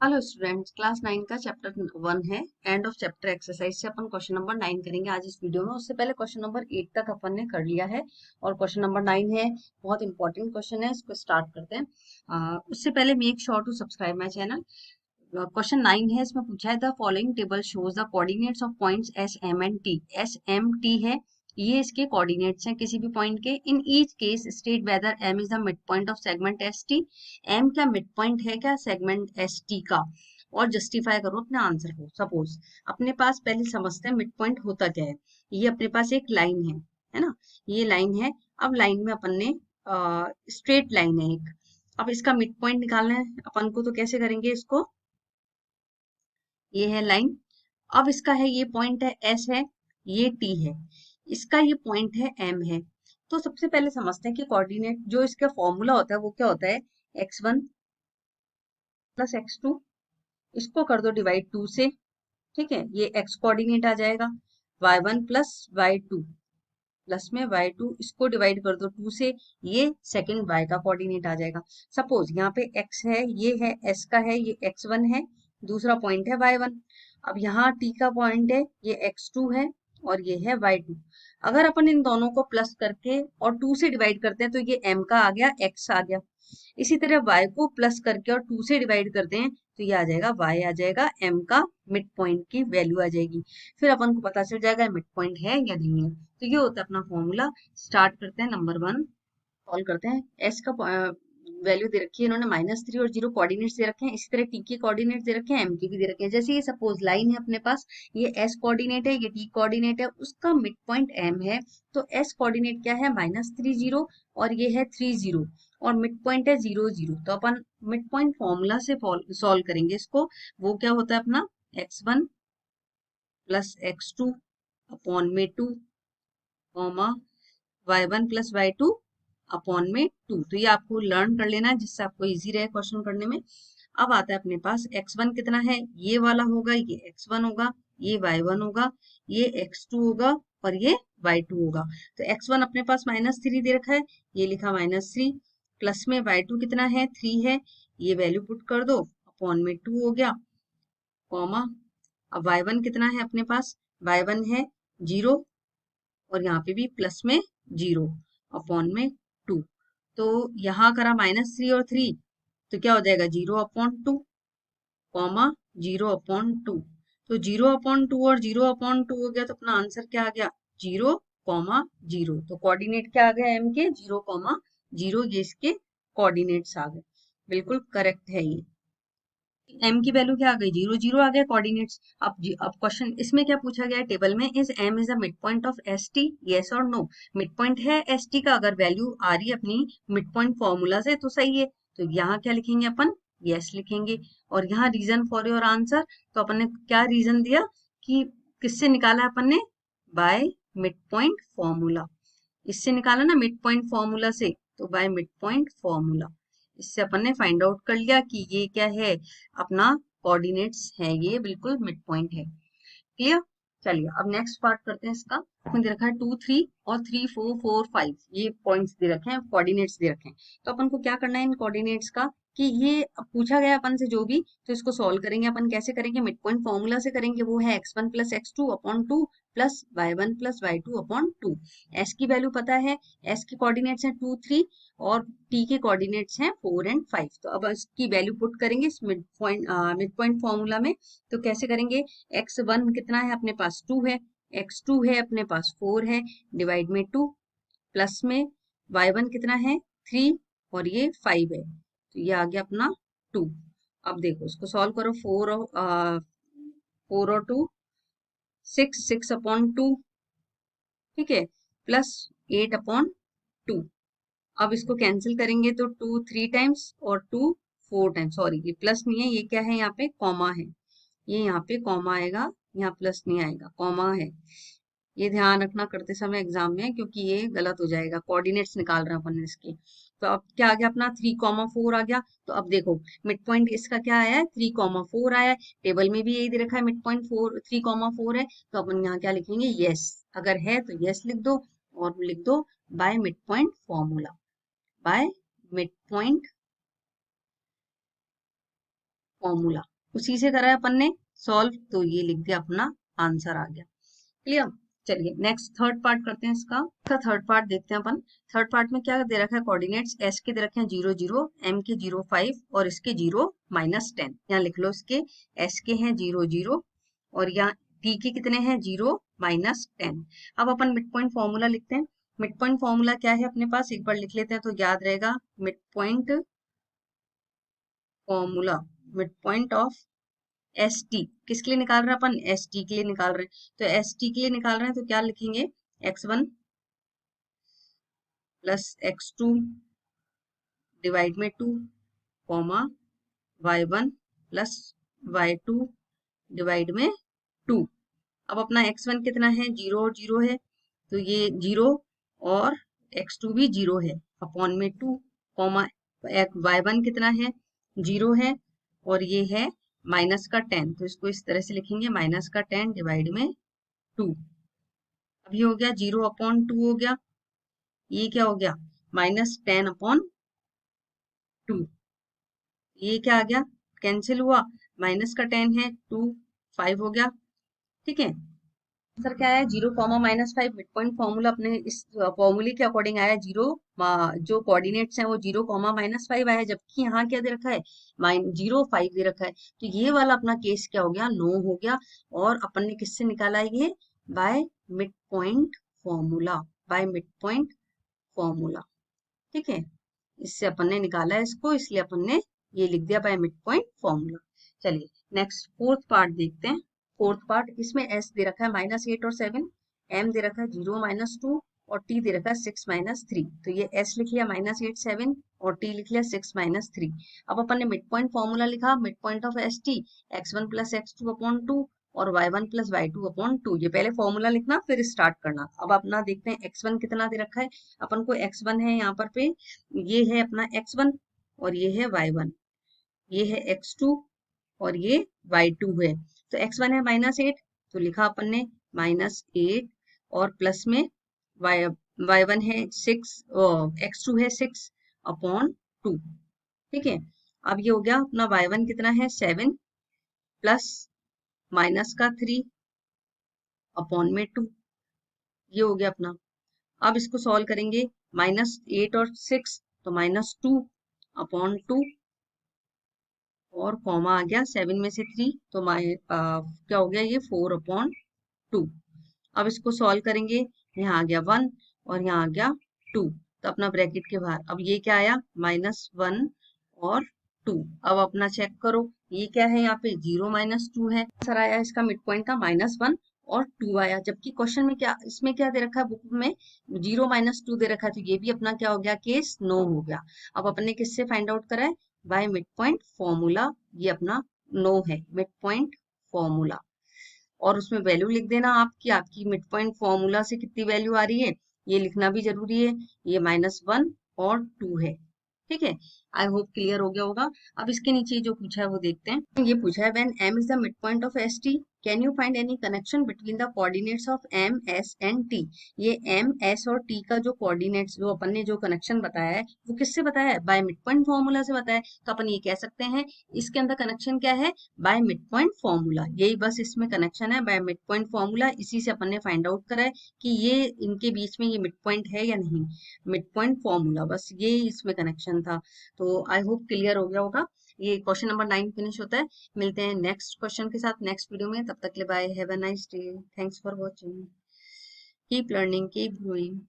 Hello students, class 9 का chapter 1 है। End of chapter exercise से अपन क्वेश्चन नंबर 9 करेंगे आज इस वीडियो में। उससे पहले क्वेश्चन नंबर 8 तक अपन ने कर लिया है और क्वेश्चन नंबर 9 है, बहुत इंपॉर्टेंट क्वेश्चन है। इसको स्टार्ट करते हैं। उससे पहले make sure to subscribe my channel. Question 9 है, इसमें पूछा है the following table shows the coordinates of points S M and T. S M T है, ये इसके कोऑर्डिनेट्स हैं किसी भी पॉइंट के। In each case state whether M is the mid point of segment S T. M क्या mid point है क्या सेगमेंट एस टी का, और जस्टिफाई करो अपने आंसर को। सपोज अपने पास, पहले समझते हैं मिड पॉइंट होता क्या है। ये अपने पास एक लाइन है ना, ये लाइन है। अब लाइन में अपन ने स्ट्रेट लाइन है एक। अब इसका मिड पॉइंट निकालना है अपन को, तो कैसे करेंगे इसको। ये है लाइन, अब इसका है, ये पॉइंट है एस है, ये टी है, इसका ये पॉइंट है एम है। तो सबसे पहले समझते हैं कि कोऑर्डिनेट जो इसका फॉर्मूला होता है वो क्या होता है। x1 प्लस x2, इसको कर दो डिवाइड 2 से। ठीक है, ये x कोऑर्डिनेट आ जाएगा। y1 प्लस y2, प्लस में y2, इसको डिवाइड कर दो 2 से, ये सेकंड y का कोऑर्डिनेट आ जाएगा। सपोज यहाँ पे x है, ये है s का है, ये x1 है, दूसरा पॉइंट है y1। अब यहाँ t का पॉइंट है, ये x2 है और ये है y2। अगर अपन इन दोनों को प्लस करके और 2 से डिवाइड करते हैं तो ये m का आ गया, x आ गया। इसी तरह y को प्लस करके और 2 से डिवाइड करते हैं तो ये आ जाएगा, y आ जाएगा, m का मिड पॉइंट की वैल्यू आ जाएगी। फिर अपन को पता चल जाएगा मिड पॉइंट है या नहीं है। तो ये होता है अपना फॉर्मूला। स्टार्ट करते हैं, नंबर 1 सॉल्व करते हैं। s का वैल्यू दे रखी है इन्होंने -3 और 0 कोऑर्डिनेट्स दे रखे हैं। इसी तरह t के कोऑर्डिनेट्स दे रखे हैं, m के भी दे रखे हैं। जैसे ये सपोज लाइन है अपने पास, ये s कोऑर्डिनेट है, ये t कोऑर्डिनेट है, उसका मिड पॉइंट m है। तो s कोऑर्डिनेट क्या है, -3 0 और ये है 3 0 और मिड पॉइंट है 0 0। तो अपन मिड पॉइंट फॉर्मूला से सॉल्व करेंगे इसको। वो क्या होता है अपना, x1 प्लस x2 अपॉन में 2, comma y1 plus y2 upon में 2। तो ये आपको लर्न कर लेना है जिससे आपको इजी रहे क्वेश्चन करने में। अब आता है अपने पास x1 कितना है, ये वाला होगा, ये x1 होगा, ये y1 होगा, ये x2 होगा और ये y2 होगा। तो x1 अपने पास -3 दे रखा है, ये लिखा -3, प्लस में y2 कितना है, 3 है, ये वैल्यू पुट कर दो, अपॉन में 2 हो गया, कॉमा। अब y1 कितना है अपने पास, y1 है 0 और यहाँ पे भी प्लस में 0 अपॉन में 2। तो यहाँ करा -3 और 3, तो क्या हो जाएगा, 0/2, कॉमा 0/2। तो 0/2 और 0/2 हो गया, तो अपना आंसर क्या आ गया, 0,0। तो कोऑर्डिनेट क्या आ गया एम के, 0,0। ये इसके कोऑर्डिनेट्स आ गए, बिल्कुल करेक्ट है ये। एम की वैल्यू क्या आ गई, 0 0 आ गया कोऑर्डिनेट्स। अब क्वेश्चन इसमें क्या पूछा गया है टेबल में, is M is a mid point of S T, yes और नो। मिड पॉइंट है एस टी का, अगर वैल्यू आ रही है अपनी मिड पॉइंट फॉर्मूला से तो सही है। तो यहाँ क्या लिखेंगे अपन, यस लिखेंगे। और यहाँ रीजन फॉर योर आंसर, तो अपन ने क्या रीजन दिया कि किससे निकाला है अपन ने, बाय मिड पॉइंट फॉर्मूला। इससे निकाला ना मिड पॉइंट फॉर्मूला से, तो बाय मिड पॉइंट फॉर्मूला। इससे अपन ने फाइंड आउट कर लिया कि ये क्या है, अपना कोऑर्डिनेट्स है, ये बिल्कुल मिड पॉइंट है। क्लियर। चलिए अब नेक्स्ट पार्ट करते हैं इसका। इसमें दे रखा है 2 3 और 3 4 4 5, ये पॉइंट्स दे रखे हैं, कोऑर्डिनेट्स दे रखे हैं। तो अपन को क्या करना है इन कोऑर्डिनेट्स का, कि ये अब पूछा गया अपन से जो भी, तो इसको सॉल्व करेंगे अपन। कैसे करेंगे, मिड पॉइंट फॉर्मूला से करेंगे। वो है x1 plus x2 upon 2 plus y1 plus y2 upon 2। s की वैल्यू पता है, s के कोऑर्डिनेट्स हैं 2 3 और t के कोऑर्डिनेट्स हैं 4 एंड 5। तो अब इसकी वैल्यू पुट करेंगे इस मिड पॉइंट फॉर्मूला में। तो कैसे करेंगे, x1 कितना है अपने पास, 2 है, x2 है अपने पास 4 है, डिवाइड में 2, प्लस में y1 कितना है 3 और ये 5 है, तो ये आ गया अपना 2। अब देखो इसको सॉल्व करो, 4 और 2 6, 6/2, ठीक है, प्लस 8/2। अब इसको कैंसिल करेंगे तो 2 3 टाइम्स और 2 4 टाइम्स। सॉरी ये प्लस नहीं है, ये क्या है, यहाँ पे कॉमा है, ये यहाँ पे कॉमा आएगा, यहाँ प्लस नहीं आएगा, कॉमा है। ये ध्यान रखना करते समय एग्जाम में, क्योंकि ये गलत हो जाएगा। कोऑर्डिनेट्स निकाल रहे हैं अपन इसके। तो अब क्या आ गया अपना, 3,4 आ गया। तो अब देखो मिड पॉइंट इसका क्या आया है, 3,4 आया है। टेबल में भी यही दे रखा है, मिड पॉइंट 3,4 है। तो अपन यहाँ क्या लिखेंगे, यस। अगर है तो यस लिख दो, और लिख दो by mid point formula, by mid point formula, उसी से करा है अपन ने सॉल्व, तो ये लिख दिया, अपना आंसर आ गया। क्लियर। चलिए नेक्स्ट थर्ड पार्ट करते हैं इसका थर्ड पार्ट देखते हैं अपन। थर्ड पार्ट में क्या दे रखा है, कोऑर्डिनेट्स एस के दे रखे हैं 0 0, एम के 0 5 और इसके 0 -10। यहाँ लिख लो, इसके एस के हैं 0 0 और यहाँ टी के कितने हैं 0 -10। अब अपन मिड पॉइंट फॉर्मूला लिखते हैं। मिड पॉइंट फॉर्मूला क्या है अपने पास, एक बार लिख लेते हैं तो याद रहेगा। Mid point formula, mid point of S T, किसके लिए निकाल रहे हैं अपन, एस टी के लिए निकाल रहे हैं। तो एस टी के लिए निकाल रहे हैं तो क्या लिखेंगे, x1 प्लस x2 डिवाइड में 2 comma y1 plus y2 divide में 2। अब अपना x1 कितना है, 0 और 0 है, तो ये 0 और x2 भी 0 है, अपॉन में 2 कॉमा y1 कितना है, 0 है और ये है माइनस का 10, तो इसको इस तरह से लिखेंगे, माइनस का 10 डिवाइड में 2। अब ये हो गया 0 अपॉन 2 हो गया, ये क्या हो गया, -10 अपॉन 2। ये क्या आ गया, कैंसिल हुआ, माइनस का 10 है, 2 5 हो गया। ठीक है, आंसर क्या है, 0 -5। मिड पॉइंट फॉर्मूला अपने इस फॉर्मूले के अकॉर्डिंग आया 0, जो कोऑर्डिनेट्स हैं वो 0 -5 आया, जबकि यहाँ क्या दे रखा है, 0 5 दे रखा है। तो ये वाला अपना केस क्या हो गया, नो हो गया। और अपन ने किससे निकाला है ये, by mid point formula, by mid point formula. ठीक है, इससे अपन ने निकाला है इसको, इसलिए अपन ने ये लिख दिया बाय मिड पॉइंट फॉर्मूला। चलिए नेक्स्ट फोर्थ पार्ट देखते हैं। फोर्थ पार्ट, इसमें एस दे रखा है -8 और 7, एम दे रखा है 0 -2 और टी दे रखा है 6 -3। तो ये एस लिख लिया -8 7 और टी लिख लिया 6 -3। अब अपन ने मिड पॉइंट फॉर्मूला लिखा, mid point of S T x1 plus x2 upon 2 और y1 प्लस y2 अपॉन 2। ये पहले फॉर्मूला लिखना फिर स्टार्ट करना। अब अपना देखते हैं x1 कितना दे रखा है, अपन को x1 है यहाँ पर पे, ये है अपना x1 और ये है y1, ये है x2 और ये y2 है। तो x1 है -8, तो लिखा अपन ने -8 और प्लस में y1 है 6, x2 है 6 अपॉन 2। ठीक है, अब ये हो गया अपना y1 कितना है 7 प्लस माइनस का 3 अपॉन में 2, ये हो गया अपना। अब इसको सॉल्व करेंगे, -8 और 6 तो -2 अपॉन 2 और कॉमा आ गया 7 में से 3, तो क्या हो गया ये 4 अपॉन 2। अब इसको सॉल्व करेंगे, यहाँ आ गया 1 और यहाँ आ गया 2, तो अपना ब्रैकेट के बाहर। अब ये क्या आया, -1 और 2। अब अपना चेक करो, ये क्या है, यहाँ पे 0 -2 है, आंसर आया इसका मिड पॉइंट का -1 और 2 आया। जबकि क्वेश्चन में क्या, इसमें क्या दे रखा है बुक में, 0 -2 दे रखा है, तो ये भी अपना क्या हो गया, केस नो हो गया। अब अपने किससे फाइंड आउट करा है, बाय मिड पॉइंट फॉर्मूला, ये अपना नो है मिड पॉइंट फॉर्मूला। और उसमें वैल्यू लिख देना आपकी, आपकी मिड पॉइंट फॉर्मूला से कितनी वैल्यू आ रही है, ये लिखना भी जरूरी है। ये -1 और 2 है। ठीक है, आई होप क्लियर हो गया होगा। अब इसके नीचे जो पूछा है वो देखते हैं। ये पूछा है, when m is the mid point of S T can you find any connection between the coordinates of m s and t। ये m s और t का जो कोऑर्डिनेट्स, जो अपन ने जो कनेक्शन बताया है, वो किससे बताया है, बाय मिड पॉइंट फॉर्मूला से बताया है। तो अपन ये कह सकते हैं इसके अंदर कनेक्शन क्या है, बाय मिड पॉइंट फॉर्मूला। यही बस इसमें कनेक्शन है, बाय मिड पॉइंट फॉर्मूला, इसी से अपन ने फाइंड आउट करा है कि ये इनके बीच में ये मिड पॉइंट है या नहीं, मिड पॉइंट फॉर्मूला, बस ये इसमें कनेक्शन था। तो आई होप क्लियर हो गया होगा। ये क्वेश्चन नंबर 9 फिनिश होता है। मिलते हैं नेक्स्ट क्वेश्चन के साथ नेक्स्ट वीडियो में, तब तक के लिए bye, have a nice day, thanks for watching, keep learning, keep growing.